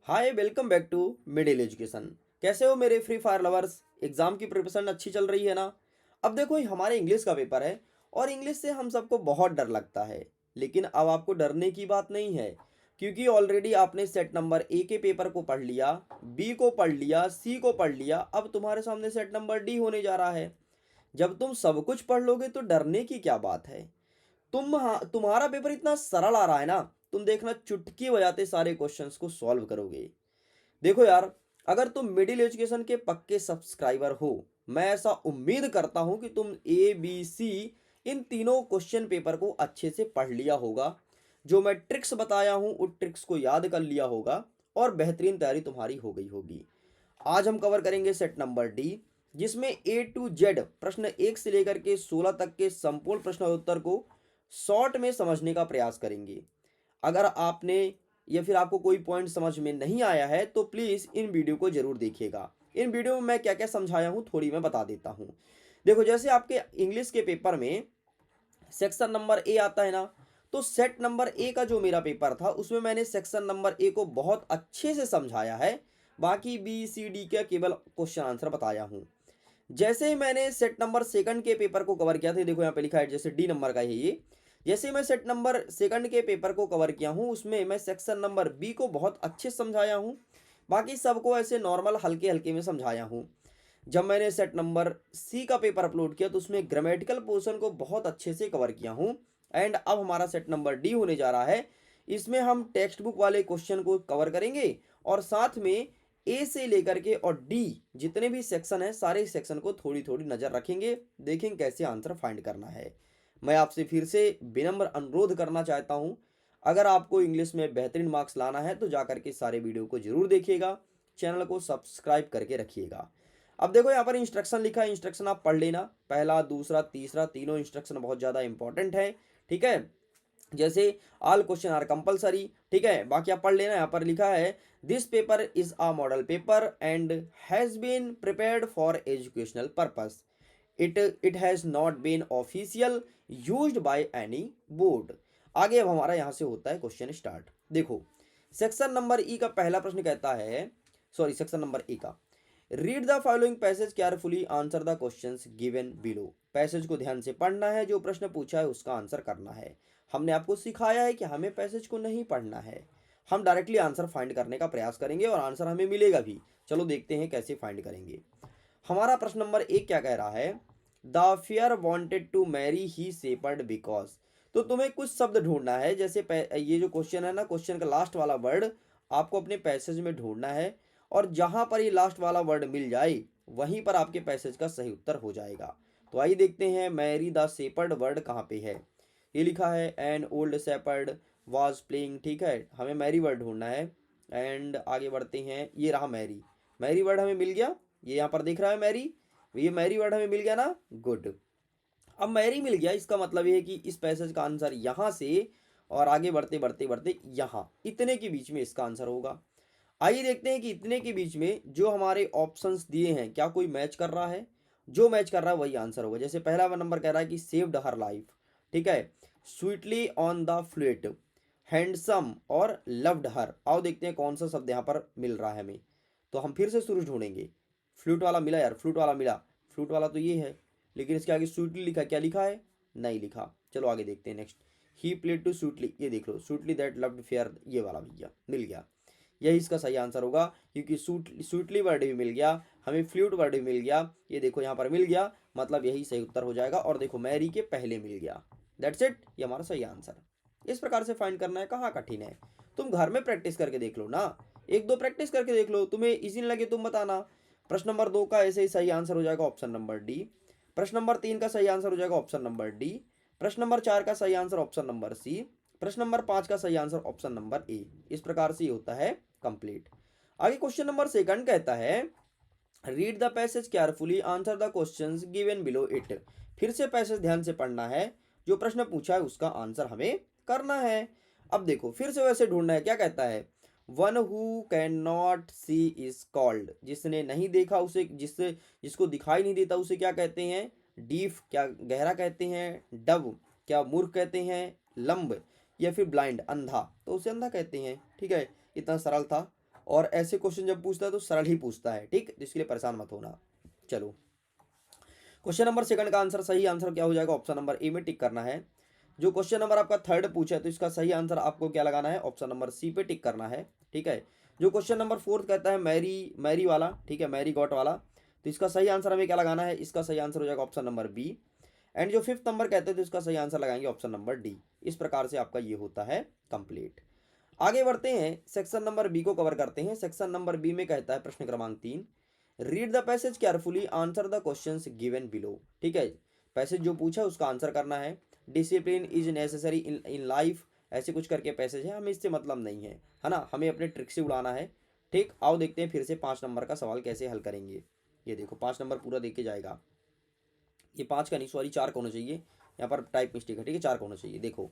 Hi welcome back to middle education. कैसे हो मेरे फ्री फायर लवर्स? एग्जाम की प्रिपरेशन अच्छी चल रही है ना? अब देखो, ये हमारे इंग्लिश का पेपर है और इंग्लिश से हम सबको बहुत डर लगता है। लेकिन अब आपको डरने की बात नहीं है, क्योंकि ऑलरेडी आपने सेट नंबर ए के पेपर को पढ़ लिया, बी को पढ़ लिया, सी को पढ़ लिया। अब तुम्हारे सामने सेट नंबर डी होने जा रहा है। जब तुम सब कुछ पढ़ लोगे तो डरने की क्या बात है। तुम्हारा पेपर इतना सरल आ रहा है ना, तुम देखना चुटकी बजाते सारे क्वेश्चंस को सॉल्व करोगे। देखो यार, अगर तुम मिडिल एजुकेशन के पक्के सब्सक्राइबर हो, मैं ऐसा उम्मीद करता हूं कि तुम ए बी सी इन तीनों क्वेश्चन पेपर को अच्छे से पढ़ लिया होगा। जो मैं ट्रिक्स बताया हूं उन ट्रिक्स को याद कर लिया होगा और बेहतरीन तैयारी तुम्हारी हो गई होगी। आज हम कवर करेंगे सेट नंबर डी, जिसमें ए टू जेड प्रश्न 1 से लेकर के 16 तक के संपूर्ण प्रश्न उत्तर को शॉर्ट में समझने का प्रयास करेंगे। अगर आपने या फिर आपको कोई पॉइंट समझ में नहीं आया है तो प्लीज़ इन वीडियो को ज़रूर देखिएगा। इन वीडियो में मैं क्या क्या समझाया हूँ थोड़ी मैं बता देता हूँ। देखो, जैसे आपके इंग्लिश के पेपर में सेक्शन नंबर ए आता है ना, तो सेट नंबर ए का जो मेरा पेपर था उसमें मैंने सेक्शन नंबर ए को बहुत अच्छे से समझाया है। बाकी बी सी डी का केवल क्वेश्चन आंसर बताया हूँ। जैसे ही मैंने सेट नंबर सेकंड के पेपर को कवर किया था, देखो यहाँ पे लिखा है जैसे डी नंबर का है ये। जैसे मैं सेट नंबर सेकंड के पेपर को कवर किया हूँ, उसमें मैं सेक्शन नंबर बी को बहुत अच्छे से समझाया हूँ। बाकी सबको ऐसे नॉर्मल हल्के हल्के में समझाया हूँ। जब मैंने सेट नंबर सी का पेपर अपलोड किया तो उसमें ग्रामेटिकल पोर्शन को बहुत अच्छे से कवर किया हूँ। एंड अब हमारा सेट नंबर डी होने जा रहा है। इसमें हम टेक्स्ट बुक वाले क्वेश्चन को कवर करेंगे और साथ में ए से लेकर के और डी जितने भी सेक्शन है सारे सेक्शन को थोड़ी थोड़ी नज़र रखेंगे, देखेंगे कैसे आंसर फाइंड करना है। मैं आपसे फिर से विनम्र अनुरोध करना चाहता हूँ, अगर आपको इंग्लिश में बेहतरीन मार्क्स लाना है तो जाकर के सारे वीडियो को जरूर देखिएगा, चैनल को सब्सक्राइब करके रखिएगा। अब देखो, यहाँ पर इंस्ट्रक्शन लिखा है, इंस्ट्रक्शन आप पढ़ लेना। पहला, दूसरा, तीसरा, तीनों इंस्ट्रक्शन बहुत ज़्यादा इंपॉर्टेंट है। ठीक है, जैसे ऑल क्वेश्चन आर कंपलसरी। ठीक है, बाकी आप पढ़ लेना। यहाँ पर लिखा है this paper is a model paper and has been prepared for educational purpose. It has not been official used by any board. आगे अब हमारा यहाँ से होता है क्वेश्चन स्टार्ट। देखो, सेक्शन नंबर ई का पहला प्रश्न कहता है, सॉरी सेक्शन नंबर ए का, read the following passage carefully answer the questions given below. Passage को ध्यान से पढ़ना है, जो प्रश्न पूछा है उसका आंसर करना है। हमने आपको सिखाया है कि हमें पैसेज को नहीं पढ़ना है, हम डायरेक्टली आंसर फाइंड करने का प्रयास करेंगे और आंसर हमें मिलेगा भी। चलो देखते हैं कैसे फाइंड करेंगे। हमारा प्रश्न नंबर एक क्या कह रहा है, the fair wanted to marry he shepherd because. तो तुम्हें कुछ शब्द ढूंढना है। जैसे ये जो क्वेश्चन है ना, क्वेश्चन का लास्ट वाला वर्ड आपको अपने पैसेज में ढूंढना है और जहां पर ये लास्ट वाला वर्ड मिल जाए वहीं पर आपके पैसेज का सही उत्तर हो जाएगा। तो आइए देखते हैं मैरी द सेपर्ड वर्ड कहाँ पे है। ये लिखा है an old shepherd was playing. ठीक है, हमें मैरी वर्ड ढूंढना है। एंड आगे बढ़ते हैं, ये रहा मैरी। मैरी वर्ड हमें मिल गया, ये यहाँ पर दिख रहा है मैरी। ये मैरी वर्ड हमें मिल गया ना, गुड। अब मैरी मिल गया, इसका मतलब ये है कि इस पैसेज का आंसर यहाँ से और आगे बढ़ते बढ़ते बढ़ते यहाँ इतने के बीच में इसका आंसर होगा। आइए देखते हैं कि इतने के बीच में जो हमारे ऑप्शंस दिए हैं क्या कोई मैच कर रहा है। जो मैच कर रहा है वही आंसर होगा। जैसे पहला नंबर कह रहा है कि सेव्ड हर लाइफ। ठीक है, sweetly on the flute, handsome और लव्ड हर। आओ देखते हैं कौन सा शब्द यहाँ पर मिल रहा है हमें। तो हम फिर से शुरू ढूंढेंगे। फ्लूट वाला मिला यार, फ्लूट वाला मिला। फ्लूट वाला तो ये है, लेकिन इसके आगे स्वीटली लिखा, क्या लिखा है? नहीं लिखा। चलो आगे देखते हैं next. He played too sweetly, ये देख लो, स्वीटली दैट लव्ड फेयर, ये वाला भैया मिल गया। यही इसका सही आंसर होगा, क्योंकि स्वीटली वर्ड भी मिल गया, हमें फ्लूट वर्ड भी मिल गया। ये देखो यहाँ पर मिल गया, मतलब यही सही उत्तर हो जाएगा। और देखो मैरी के पहले मिल गया। दैट्स इट, ये हमारा सही आंसर। इस प्रकार से फाइंड करना है, कहाँ कठिन है। तुम घर में प्रैक्टिस करके देख लो ना, एक दो प्रैक्टिस करके देख लो, तुम्हें इजी नहीं लगे तुम बताना। प्रश्न नंबर 2 का ऐसे ही सही आंसर हो जाएगा ऑप्शन नंबर डी। प्रश्न नंबर 3 का सही आंसर हो जाएगा ऑप्शन नंबर डी। प्रश्न नंबर 4 का सही आंसर ऑप्शन नंबर सी। प्रश्न नंबर 5 का सही आंसर ऑप्शन नंबर ए। इस प्रकार से ये होता है कंप्लीट। आगे क्वेश्चन नंबर सेकंड कहता है read the passage carefully answer the questions given below it. फिर से पैसेज ध्यान से पढ़ना है, जो प्रश्न पूछा है उसका आंसर हमें करना है। अब देखो फिर से वैसे ढूंढना है, क्या कहता है, one who can not see is called. जिसने नहीं देखा उसे, जिसको दिखाई नहीं देता उसे क्या कहते हैं? डीफ, क्या गहरा कहते हैं? डब, क्या मूर्ख कहते हैं? लंब, या फिर ब्लाइंड, अंधा, तो उसे अंधा कहते हैं। ठीक है, इतना सरल था। और ऐसे क्वेश्चन जब पूछता है तो सरल ही पूछता है, ठीक, तो इसके लिए परेशान मत होना। चलो, क्वेश्चन नंबर सेकंड का आंसर, सही आंसर क्या हो जाएगा, ऑप्शन नंबर ए में टिक करना है। जो क्वेश्चन नंबर आपका थर्ड पूछा है तो इसका सही आंसर आपको क्या लगाना है, ऑप्शन नंबर सी पे टिक करना है, ठीक है। जो क्वेश्चन नंबर फोर्थ कहता है मैरी मैरी वाला, ठीक है, मैरी गॉट वाला, तो इसका सही आंसर हमें क्या लगाना है, इसका सही आंसर हो जाएगा ऑप्शन नंबर बी। एंड जो फिफ्थ नंबर कहते हैं तो इसका सही आंसर लगाएंगे ऑप्शन नंबर डी। इस प्रकार से आपका ये होता है कंप्लीट। आगे बढ़ते हैं, सेक्शन नंबर बी को कवर करते हैं। सेक्शन नंबर बी में कहता है प्रश्न क्रमांक 3, read the passage carefully, answer the questions given below, ठीक है। पैसेज जो पूछा है उसका आंसर करना है। Discipline is necessary in life, ऐसे कुछ करके पैसेज है, हमें इससे मतलब नहीं है ना, हमें अपने ट्रिक से उड़ाना है, ठीक। आओ देखते हैं फिर से 5 नंबर का सवाल कैसे हल करेंगे। ये देखो 5 नंबर पूरा देख के जाएगा, ये 5 का नहीं सॉरी 4 का होना चाहिए, यहाँ पर टाइप मिस्टेक है, ठीक है, 4 का होना चाहिए। देखो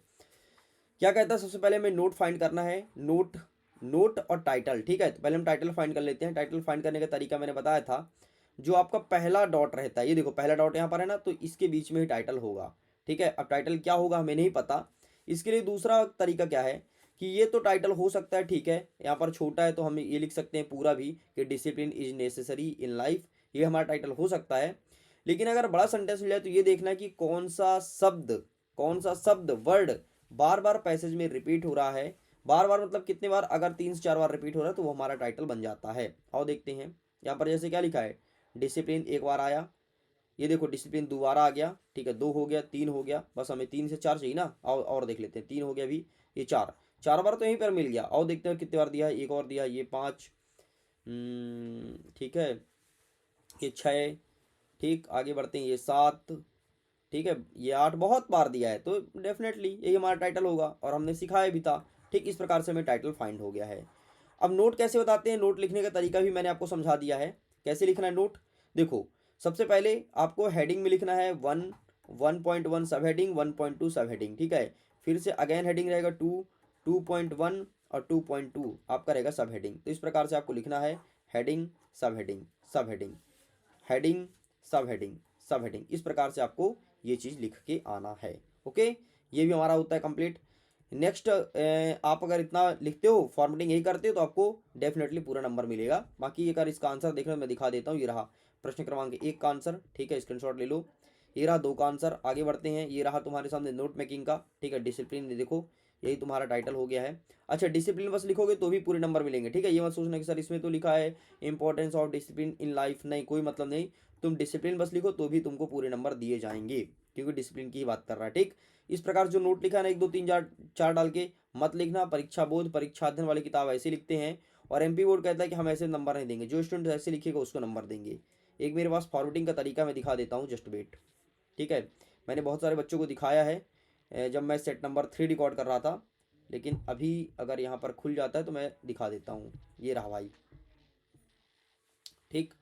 क्या कहता है, सबसे पहले हमें नोट फाइंड करना है, नोट नोट और टाइटल, ठीक है। तो पहले हम टाइटल फाइंड कर लेते हैं। टाइटल फाइंड करने का तरीका मैंने बताया था, जो आपका पहला डॉट रहता है, ये देखो पहला डॉट यहाँ पर है ना, तो इसके बीच में ही टाइटल होगा, ठीक है। अब टाइटल क्या होगा हमें नहीं पता, इसके लिए दूसरा तरीका क्या है कि ये तो टाइटल हो सकता है, ठीक है, यहाँ पर छोटा है तो हम ये लिख सकते हैं पूरा भी कि discipline is necessary in life, ये हमारा टाइटल हो सकता है। लेकिन अगर बड़ा सेंटेंस मिल जाए तो ये देखना है कि कौन सा शब्द वर्ड बार बार पैसेज में रिपीट हो रहा है। बार बार मतलब कितने बार, अगर 3 से 4 बार रिपीट हो रहा है तो वो हमारा टाइटल बन जाता है। आओ देखते हैं, यहाँ पर जैसे क्या लिखा है, डिसिप्लिन एक बार आया, ये देखो डिसिप्लिन दोबारा आ गया, ठीक है, 2 हो गया, 3 हो गया, बस हमें 3 से 4 चाहिए ना। आओ और देख लेते हैं, 3 हो गया अभी, ये 4 बार तो यहीं पर मिल गया। आओ देखते हैं कितने बार दिया है, एक और दिया, ये 5, ठीक है, ये 6, ठीक, आगे बढ़ते हैं, ये 7, ठीक है, ये 8 बहुत बार दिया है, तो डेफिनेटली यही हमारा टाइटल होगा और हमने सिखाया भी था, ठीक। इस प्रकार से हमें टाइटल फाइंड हो गया है। अब नोट कैसे बताते हैं, नोट लिखने का तरीका भी मैंने आपको समझा दिया है, कैसे लिखना है नोट। देखो सबसे पहले आपको हेडिंग में लिखना है 1.1 सब हेडिंग, 1.2 सब हेडिंग, ठीक है। फिर से अगेन हेडिंग रहेगा 2.1 और 2.2 आपका रहेगा सब हेडिंग। तो इस प्रकार से आपको लिखना है हेडिंग सब हेडिंग सब हेडिंग, हेडिंग सब हेडिंग सब हेडिंग, इस प्रकार से आपको ये चीज़ लिख के आना है, ओके। ये भी हमारा होता है कंप्लीट। नेक्स्ट, आप अगर इतना लिखते हो, फॉर्मेटिंग यही करते हो, तो आपको डेफिनेटली पूरा नंबर मिलेगा। बाकी अगर इसका आंसर देखना मैं दिखा देता हूँ, ये रहा प्रश्न क्रमांक 1 का आंसर, ठीक है, स्क्रीनशॉट ले लो। ये रहा 2 का आंसर। आगे बढ़ते हैं, ये रहा तुम्हारे सामने नोट मेकिंग का, ठीक है, डिसिप्लिन देखो यही तुम्हारा टाइटल हो गया है। अच्छा, डिसिप्लिन बस लिखोगे तो भी पूरे नंबर मिलेंगे, ठीक है। ये मत सोचना कि सर इसमें तो लिखा है importance of discipline in life, नहीं, कोई मतलब नहीं, तुम डिसिप्लिन बस लिखो तो भी तुमको पूरे नंबर दिए जाएंगे, क्योंकि डिसिप्लिन की ही बात कर रहा है, ठीक। इस प्रकार जो नोट लिखा है ना, 1 2 3 4 डाल के मत लिखना। परीक्षा बोध परीक्षा अध्ययन वाली किताब ऐसे लिखते हैं, और एमपी बोर्ड कहता है कि हम ऐसे नंबर नहीं देंगे, जो स्टूडेंट ऐसे लिखेगा उसको नंबर देंगे। एक मेरे पास फॉरवर्डिंग का तरीका मैं दिखा देता हूँ, जस्ट वेट, ठीक है। मैंने बहुत सारे बच्चों को दिखाया है जब मैं सेट नंबर 3 रिकॉर्ड कर रहा था, लेकिन अभी अगर यहाँ पर खुल जाता है तो मैं दिखा देता हूँ। ये रहा भाई, ठीक,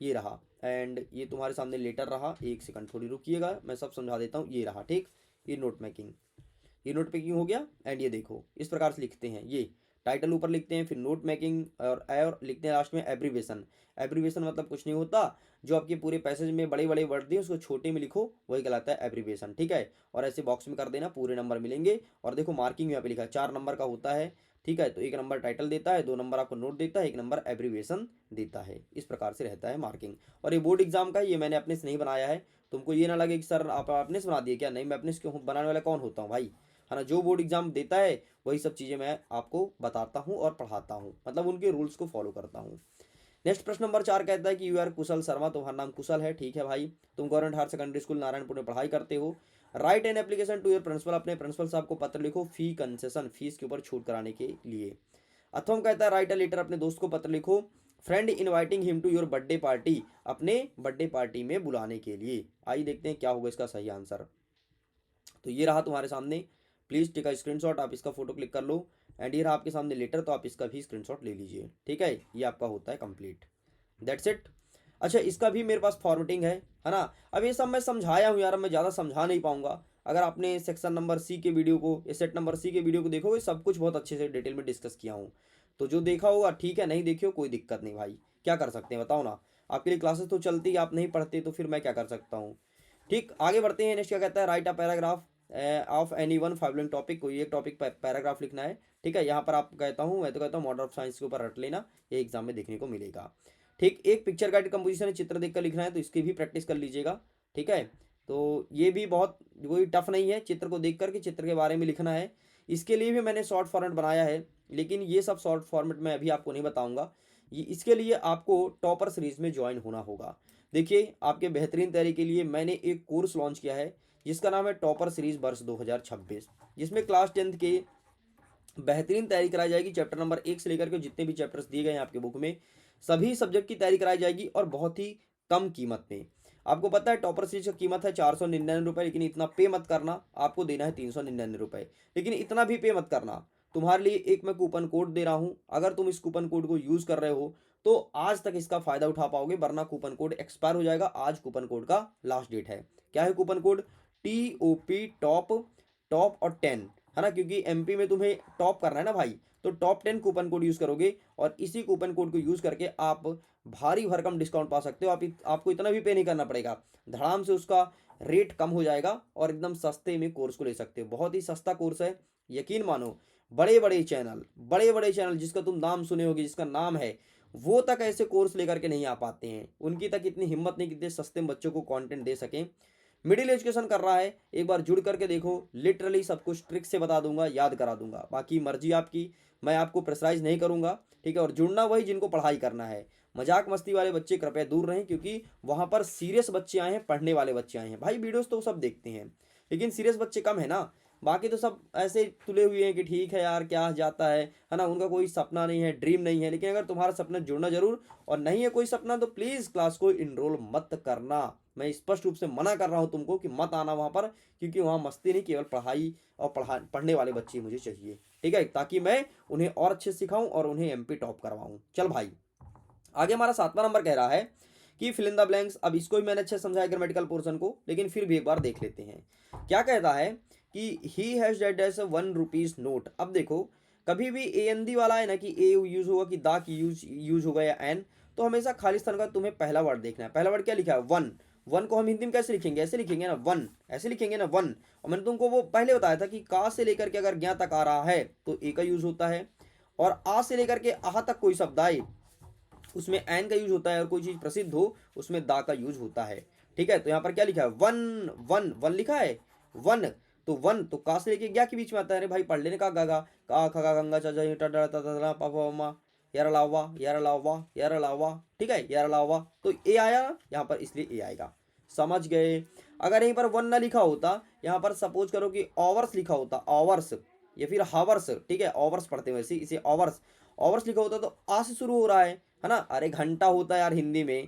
ये रहा। एंड ये तुम्हारे सामने लेटर रहा, एक सेकंड थोड़ी रुकिएगा, मैं सब समझा देता हूँ। ये रहा, ठीक, ये नोट मेकिंग, ये नोट मेकिंग हो गया। एंड ये देखो इस प्रकार से लिखते हैं, ये टाइटल ऊपर लिखते हैं, फिर नोट मेकिंग और लिखते हैं लास्ट में एब्रीवेशन। एब्रीवेशन मतलब कुछ नहीं होता, जो आपके पूरे पैसेज में बड़े बड़े वर्ड दिए उसको छोटे में लिखो, वही कहलाता है एब्रीवेशन, ठीक है। और ऐसे बॉक्स में कर देना, पूरे नंबर मिलेंगे। और देखो मार्किंग यहाँ पे लिखा है 4 नंबर का होता है, ठीक है। तो 1 नंबर टाइटल देता है, 2 नंबर आपको नोट देता है, 1 नंबर एब्रीवेशन देता है। इस प्रकार से रहता है मार्किंग। और ये बोर्ड एग्जाम का, ये मैंने अपने से नहीं बनाया है, तुमको ये ना लगे कि सर आप अपने से बना दिए क्या, नहीं, मैं अपने से बनाने वाला कौन होता हूँ भाई, है ना। जो बोर्ड एग्जाम देता है वही सब चीज़ें मैं आपको बताता हूँ और पढ़ाता हूँ, मतलब उनके रूल्स को फॉलो करता हूँ। नेक्स्ट प्रश्न नंबर 4 कहता है कि यू आर कुशल शर्मा, तुम्हारा नाम कुशल है, ठीक है भाई, तुम government higher secondary school Narayanpur में पढ़ाई करते हो। Write an application to your principal, अपने प्रिंसिपल साहब को पत्र लिखो फी कंसेशन, फीस के ऊपर छूट कराने के लिए। अथवा कहता है राइट अ लेटर, अपने दोस्त को पत्र लिखो friend inviting him to your birthday party, अपने बर्थडे पार्टी में बुलाने के लिए। आइए देखते हैं क्या होगा इसका सही आंसर। तो ये रहा तुम्हारे सामने, प्लीज़ टेक अ स्क्रीनशॉट, आप इसका फोटो क्लिक कर लो। एंड ये रहा आपके सामने लेटर, तो आप इसका भी स्क्रीनशॉट ले लीजिए, ठीक है। ये आपका होता है कंप्लीट, दैट्स इट। अच्छा, इसका भी मेरे पास फॉर्मेटिंग है ना। अब ये सब मैं समझाया हूँ यार, मैं ज़्यादा समझा नहीं पाऊंगा। अगर आपने सेक्शन नंबर सी के वीडियो को या सेट नंबर सी के वीडियो को देखोगे, सब कुछ बहुत अच्छे से डिटेल में डिस्कस किया हूँ। तो जो देखा होगा ठीक है, नहीं देखियो कोई दिक्कत नहीं भाई, क्या कर सकते हैं बताओ ना। आपके लिए क्लासेस तो चलती है, आप नहीं पढ़ते तो फिर मैं क्या कर सकता हूँ। ठीक, आगे बढ़ते हैं। नेक्स्ट क्या कहता है, right a paragraph of any one following topic, कोई एक टॉपिक पर पैराग्राफ लिखना है, ठीक है, यहाँ पर आप कहता हूँ, मैं तो कहता हूँ मॉडल ऑफ साइंस के ऊपर रट लेना, ये एग्जाम में देखने को मिलेगा। ठीक, एक पिक्चर गाइड कंपोजिशन है, चित्र देखकर लिखना है, तो इसकी भी प्रैक्टिस कर लीजिएगा। ठीक है, तो ये भी बहुत कोई टफ नहीं है, चित्र को देख करके चित्र के बारे में लिखना है। इसके लिए भी मैंने शॉर्ट फॉर्मेट बनाया है, लेकिन ये सब शॉर्ट फॉर्मेट मैं अभी आपको नहीं बताऊंगा। ये इसके लिए आपको टॉपर सीरीज में ज्वाइन होना होगा। देखिए, आपके बेहतरीन तैयारी के लिए मैंने एक कोर्स लॉन्च किया है जिसका नाम है टॉपर सीरीज वर्ष 2026, जिसमें क्लास 10th के बेहतरीन तैयारी कराई जाएगी। चैप्टर नंबर 1 से लेकर के जितने भी चैप्टर्स दिए गए हैं आपके बुक में, सभी सब्जेक्ट की तैयारी कराई जाएगी और बहुत ही कम कीमत में। आपको पता है टॉपर सीरीज की कीमत है 499 रुपये, लेकिन इतना पे मत करना, आपको देना है 399 रुपये। लेकिन इतना भी पे मत करना, तुम्हारे लिए एक मैं कूपन कोड दे रहा हूँ, अगर तुम इस कूपन कोड को यूज़ कर रहे हो तो आज तक इसका फ़ायदा उठा पाओगे, वरना कूपन कोड एक्सपायर हो जाएगा। आज कूपन कोड का लास्ट डेट है। क्या है coupon code? TOP, top, top और 10, है ना, क्योंकि MP में तुम्हें टॉप करना है ना भाई, तो टॉप 10 कूपन कोड यूज़ करोगे और इसी कूपन कोड को यूज़ करके आप भारी भरकम डिस्काउंट पा सकते हो। आपको इतना भी पे नहीं करना पड़ेगा, धड़ाम से उसका रेट कम हो जाएगा और एकदम सस्ते में कोर्स को ले सकते हो। बहुत ही सस्ता कोर्स है, यकीन मानो। बड़े बड़े चैनल जिसका तुम नाम सुने होगे, जिसका नाम है, वो तक ऐसे कोर्स लेकर के नहीं आ पाते हैं, उनकी तक इतनी हिम्मत नहीं कि इतने सस्ते में बच्चों को कंटेंट दे सकें। मिडिल एजुकेशन कर रहा है, एक बार जुड़ करके देखो, लिटरली सब कुछ ट्रिक से बता दूंगा, याद करा दूंगा। बाकी मर्जी आपकी, मैं आपको प्रेशराइज नहीं करूंगा। ठीक है, और जुड़ना वही जिनको पढ़ाई करना है। मजाक मस्ती वाले बच्चे कृपया दूर रहें, क्योंकि वहां पर सीरियस बच्चे आए हैं, पढ़ने वाले बच्चे आए हैं। भाई वीडियोस तो सब देखते हैं, लेकिन सीरियस बच्चे कम है ना। बाकी तो सब ऐसे तुले हुए हैं कि ठीक है यार क्या जाता है ना, उनका कोई सपना नहीं है, ड्रीम नहीं है। लेकिन अगर तुम्हारा सपना जुड़ना जरूर, और नहीं है कोई सपना, तो प्लीज़ क्लास को इनरोल मत करना। मैं स्पष्ट रूप से मना कर रहा हूँ तुमको कि मत आना वहाँ पर, क्योंकि वहाँ मस्ती नहीं, केवल पढ़ाई और पढ़ने वाले बच्चे मुझे चाहिए। ठीक है, ताकि मैं उन्हें और अच्छे सिखाऊं और उन्हें MP टॉप करवाऊं। चल भाई, आगे हमारा 7वां नंबर कह रहा है कि फिल इन द ब्लैंक्स। अब इसको भी मैंने अच्छे से समझाया ग्रामेटिकल पोर्शन को, लेकिन फिर भी एक बार देख लेते हैं। क्या कहता है कि he has dead as 1 rupees note. अब देखो, कभी भी AND वाला है ना, कि ए यूज होगा कि दा की यूज होगा या एन, तो हमेशा खालिस्तान का तुम्हें पहला वर्ड देखना है। पहला वर्ड क्या लिखा है? वन। वन को हम हिंदी में कैसे लिखेंगे? ऐसे लिखेंगे ना, वन, ऐसे लिखेंगे ना, वन। और मैंने तुमको वो पहले बताया था कि का से लेकर के अगर ज्ञा तक आ रहा है तो ए का यूज होता है, और आ से लेकर के आह तक कोई शब्द आए उसमें एन का यूज होता है, और कोई चीज प्रसिद्ध हो उसमें दा का यूज होता है। ठीक है, तो यहाँ पर क्या लिखा है? वन, वन, वन लिखा है, वन। तो वन तो का से लेके ज्ञा के बीच में आता है। अरे भाई पढ़ लेने का, गागा का खगा गंगा चाचा टा टा पापा ममा, यार लावा, यार लावा, यार लावा। ठीक है, यार लावा, तो ए आया यहाँ पर, इसलिए ए आएगा। समझ गए? अगर यहीं पर वन ना लिखा होता, यहाँ पर सपोज करो कि ऑवर्स लिखा होता, ऑवर्स या फिर हावर्स, ठीक है, ऑवर्स पढ़ते हैं वैसे, इसे ऑवर्स, ऑवर्स लिखा होता तो आ से शुरू हो रहा है ना। अरे घंटा होता है यार हिंदी में,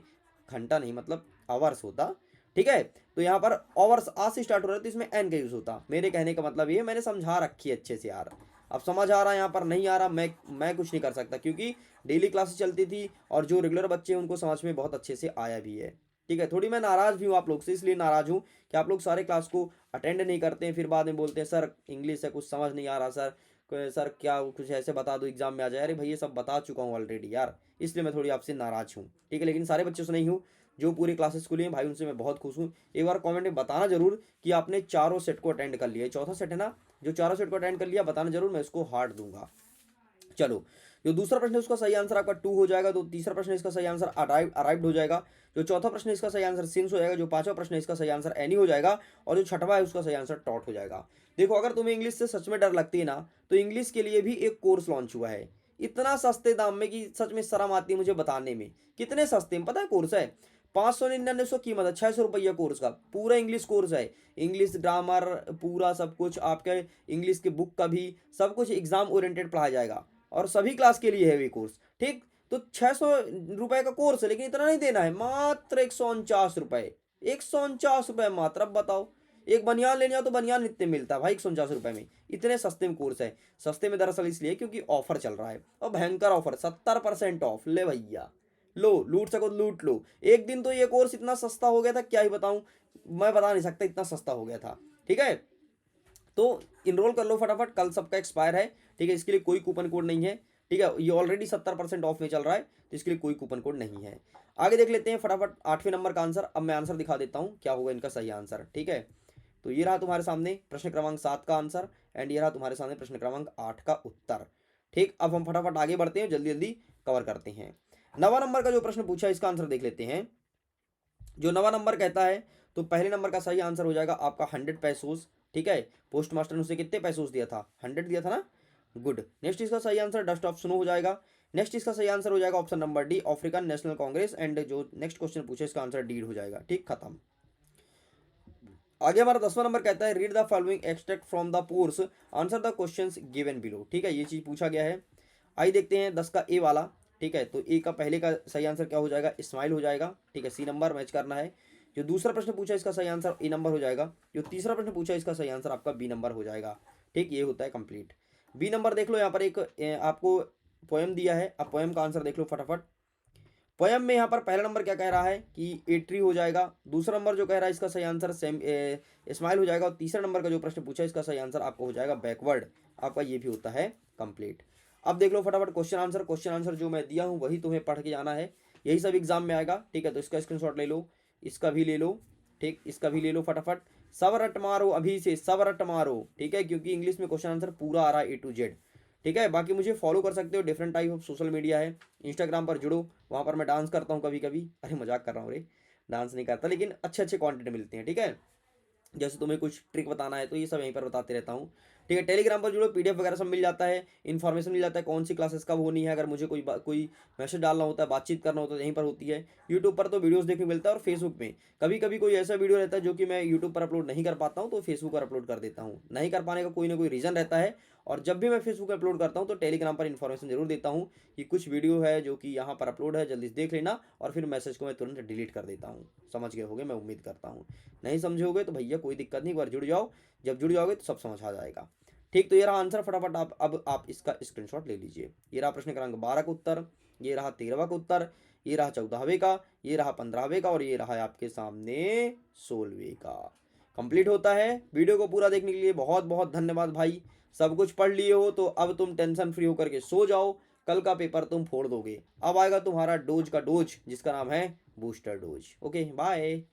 घंटा नहीं मतलब आवर्स होता। ठीक है, तो यहाँ पर आवर्स आ से स्टार्ट हो रहा है, तो इसमें एन का यूज होता। मेरे कहने का मतलब ये, मैंने समझा रखी है अच्छे से यार। अब समझ आ रहा है, यहाँ पर नहीं आ रहा, मैं कुछ नहीं कर सकता, क्योंकि डेली क्लासेस चलती थी और जो रेगुलर बच्चे हैं उनको समझ में बहुत अच्छे से आया भी है। ठीक है, थोड़ी मैं नाराज भी हूँ आप लोग से, इसलिए नाराज हूँ कि आप लोग सारे क्लास को अटेंड नहीं करते हैं, फिर बाद में बोलते हैं सर इंग्लिश है कुछ समझ नहीं आ रहा सर, सर क्या कुछ ऐसे बता दो एग्जाम में आ जाए। अरे भाई ये सब बता चुका हूँ ऑलरेडी यार, इसलिए मैं थोड़ी आपसे नाराज हूँ। ठीक है, लेकिन सारे बच्चों से नहीं हूँ, जो पूरी क्लासेस को लिए भाई उनसे मैं बहुत खुश हूँ। एक बार कमेंट में बताना जरूर कि आपने चारों सेट को अटेंड कर लिया। चौथा सेट है ना, जो चारों सेट को अटेंड कर लिया, बताना जरूर, मैं इसको हार्ट दूंगा। चलो, जो दूसरा प्रश्न है उसका सही आंसर आपका 2 हो जाएगा, तो तीसरा प्रश्न इसका सही आंसर अराइव्ड हो जाएगा। जो चौथा प्रश्न है इसका सही आंसर सिंस हो जाएगा। जो पांचवा प्रश्न है इसका सही आंसर एनी हो जाएगा, और जो छठवा है उसका सही आंसर टॉट हो जाएगा। देखो, अगर तुम्हें इंग्लिश से सच में डर लगती है ना, तो इंग्लिश के लिए भी एक कोर्स लॉन्च हुआ है, इतना सस्ते दाम में कि सच में शर्म आती है मुझे बताने में। कितने सस्ते में पता है कोर्स है? 599 कीमत है, 600 रुपया कोर्स का, पूरा इंग्लिश कोर्स है। इंग्लिश ग्रामर पूरा सब कुछ, आपके इंग्लिश के बुक का भी सब कुछ एग्जाम ओरिएंटेड पढ़ाया जाएगा, और सभी क्लास के लिए है ये कोर्स। ठीक, तो 600 रुपए का कोर्स है, लेकिन इतना नहीं देना है, मात्र 149 रुपए, 149 रुपए मात्र। अब बताओ, एक बनियान लेने जाओ तो बनियान इतने मिलता है भाई 149 रुपए में, इतने सस्ते में कोर्स है। सस्ते में दरअसल इसलिए क्योंकि ऑफर चल रहा है, और भयंकर ऑफर, 70% ऑफ। ले भैया, लो, लूट सको तो लूट लो। एक दिन तो ये कोर्स इतना सस्ता हो गया था, क्या ही बताऊं, मैं बता नहीं सकता, इतना सस्ता हो गया था। ठीक है, तो इनरोल कर लो फटाफट, कल सबका एक्सपायर है। ठीक है, इसके लिए कोई कूपन कोड नहीं है। ठीक है, ये ऑलरेडी 70% ऑफ में चल रहा है, तो इसके लिए कोई कूपन कोड नहीं है। आगे देख लेते हैं फटाफट 8वें नंबर का आंसर। अब मैं आंसर दिखा देता हूँ क्या होगा इनका सही आंसर। ठीक है, तो ये रहा तुम्हारे सामने प्रश्न क्रमांक 7 का आंसर। एंड ये रहा तुम्हारे सामने प्रश्न क्रमांक 8 का उत्तर। ठीक, अब हम फटाफट आगे बढ़ते हैं, जल्दी जल्दी कवर करते हैं। 9वां नंबर का जो प्रश्न पूछा है इसका आंसर देख लेते हैं। जो 9वां नंबर कहता है, तो पहले नंबर का सही आंसर हो जाएगा आपका 100 पैसोस। ठीक है, पोस्ट मास्टर ने उसे कितने पैसोस दिया था, 100 दिया था ना। गुड। नेक्स्ट इसका सही आंसर डस्ट ऑफ स्नो हो जाएगा। नेक्स्ट इसका सही आंसर हो जाएगा option number D, African national Congress. And जो नेक्स्ट क्वेश्चन पूछे इसका आंसर डीड हो जाएगा। ठीक, खत्म। आगे हमारा 10वां नंबर कहता है read the following extract from the pores, answer the questions given below. ठीक है, ये चीज पूछा गया है। आइए देखते हैं 10 का ए वाला। ठीक है, तो ए का पहले का सही आंसर क्या हो जाएगा, स्माइल हो जाएगा। ठीक है, सी नंबर मैच करना है। जो दूसरा प्रश्न पूछा इसका सही आंसर ए नंबर हो जाएगा। जो तीसरा प्रश्न पूछा इसका सही आंसर आपका बी नंबर हो जाएगा। ठीक, ये होता है कंप्लीट। बी नंबर देख लो, यहाँ पर एक आपको पोएम दिया है। अब पोएम का आंसर देख लो फटाफट। पोयम में यहाँ पर पहला नंबर क्या कह रहा है कि ए ट्री हो जाएगा। दूसरा नंबर जो कह रहा है इसका सही आंसर सेम स्माइल हो जाएगा। और तीसरा नंबर का जो प्रश्न पूछा है इसका सही आंसर आपको हो जाएगा बैकवर्ड। आपका ये भी होता है कंप्लीट। अब देख लो फटाफट क्वेश्चन आंसर। क्वेश्चन आंसर जो मैं दिया हूँ वही तुम्हें पढ़ के जाना है, यही सब एग्जाम में आएगा। ठीक है, तो इसका स्क्रीनशॉट ले लो, इसका भी ले लो। ठीक, इसका भी ले लो फटाफट। सब रट मारो अभी से, सब रट मारो। ठीक है, क्योंकि इंग्लिश में क्वेश्चन आंसर पूरा आ रहा है A to Z। ठीक है, बाकी मुझे फॉलो कर सकते हो, different type of social media है। इंस्टाग्राम पर जुड़ो, वहाँ पर मैं डांस करता हूँ कभी कभी। अरे मजाक कर रहा हूँ रे, डांस नहीं करता, लेकिन अच्छे अच्छे कंटेंट मिलते हैं। ठीक है, जैसे तुम्हें कुछ ट्रिक बताना है तो ये सब यहीं पर बताते रहता हूँ। ठीक है, टेलीग्राम पर जुड़ो, PDF वगैरह सब मिल जाता है, इन्फॉर्मेशन मिल जाता है कौन सी क्लासेस कब होनी है। अगर मुझे कोई मैसेज डालना होता है, बातचीत करना होता है, यहीं पर होती है। यूट्यूब पर तो वीडियोस देखने मिलता है, और फेसबुक में कभी कभी कोई ऐसा वीडियो रहता है जो कि मैं यूट्यूब पर अपलोड नहीं कर पाता हूँ, तो फेसबुक पर अपलोड कर देता हूँ। नहीं कर पाने का कोई ना कोई रीज़न रहता है। और जब भी मैं फेसबुक पर अपलोड करता हूँ तो टेलीग्राम पर इन्फॉर्मेशन जरूर देता हूँ कि कुछ वीडियो है जो कि यहाँ पर अपलोड है, जल्दी से देख लेना। और फिर मैसेज को मैं तुरंत डिलीट कर देता हूँ। समझ गए होगे, मैं उम्मीद करता हूँ। नहीं समझोगे तो भैया कोई दिक्कत नहीं, एक बार जुड़ जाओ। जब जुड़ जाओगे तो सब समझ आ जाएगा। ठीक, तो ये रहा आंसर। फटाफट आप अब आप इसका स्क्रीनशॉट ले लीजिए। ये रहा प्रश्न क्रमांक 12 का उत्तर, ये रहा 13वां का उत्तर, ये रहा 14वें का, ये रहा 15वें का, और ये रहा आपके सामने 16वें का। कंप्लीट होता है। वीडियो को पूरा देखने के लिए बहुत बहुत धन्यवाद भाई। सब कुछ पढ़ लिए हो तो अब तुम टेंशन फ्री होकर के सो जाओ, कल का पेपर तुम फोड़ दोगे। अब आएगा तुम्हारा डोज का डोज, जिसका नाम है बूस्टर डोज। Okay, bye.